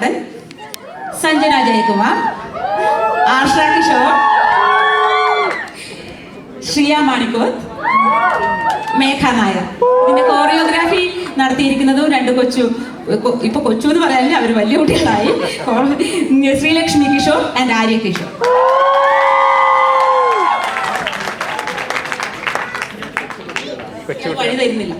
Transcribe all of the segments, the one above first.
മാത്തൻ, സഞ്ജന ജയകുമാർ, ആർഷ കിഷോർ, ശ്രിയ മാണിക്കോത്ത്, മേഘ നായർ. ഇതിന്റെ കോറിയോഗ്രാഫി നടത്തിയിരിക്കുന്നതും രണ്ട് ഇപ്പൊ കൊച്ചു എന്ന് പറയാനില്ല, അവർ വലിയ കുട്ടികളായി, ശ്രീലക്ഷ്മി കിഷോർ ആൻഡ് ആര്യ കിഷോർ. വഴി തരുന്നില്ല.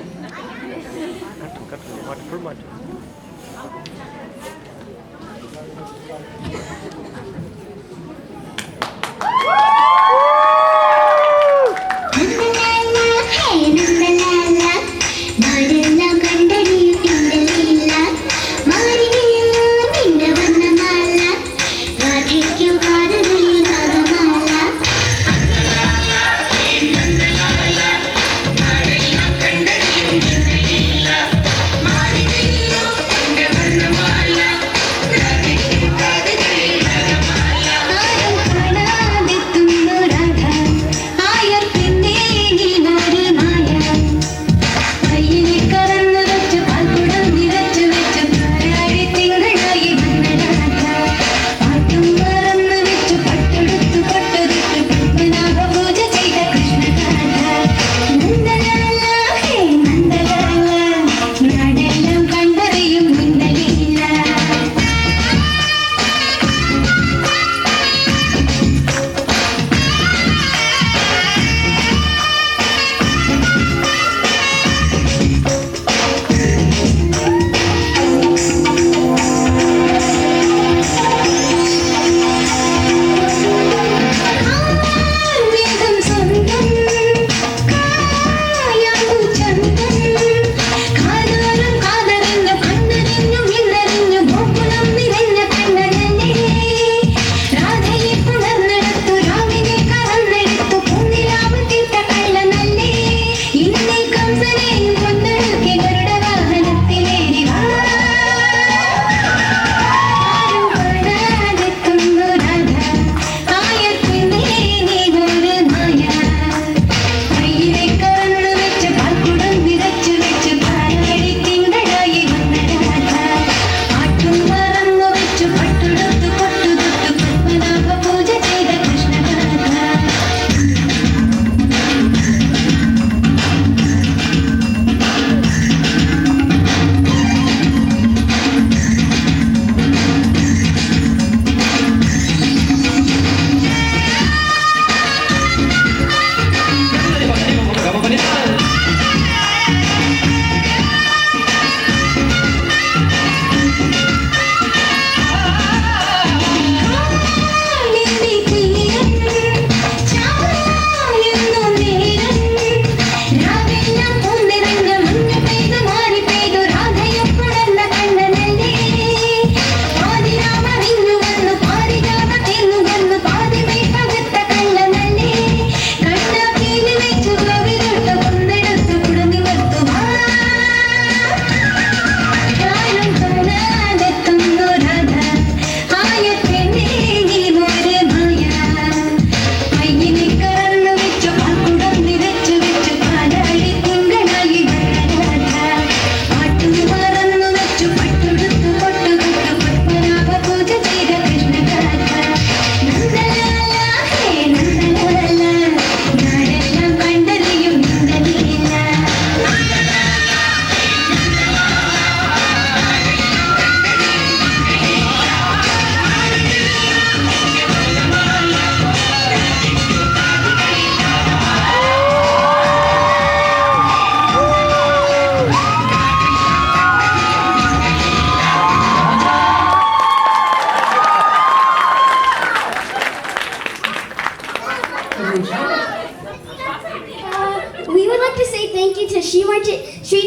We would like to say thank you to Sri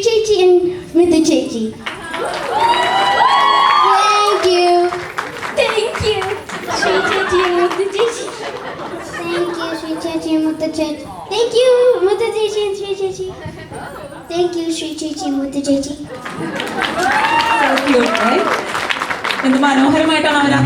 Chechi and Mridhu Chechi. Thank you. Thank you, Sri Chechi and Mridhu Chechi. Thank you, Sri Chechi and Mridhu Chechi. Thank you, Mridhu Chechi and Sri Chechi. Thank you, Sri Chechi and Mridhu Chechi. So cute, right? എന്ത് മനോഹരമായിട്ടാണ് അവരാ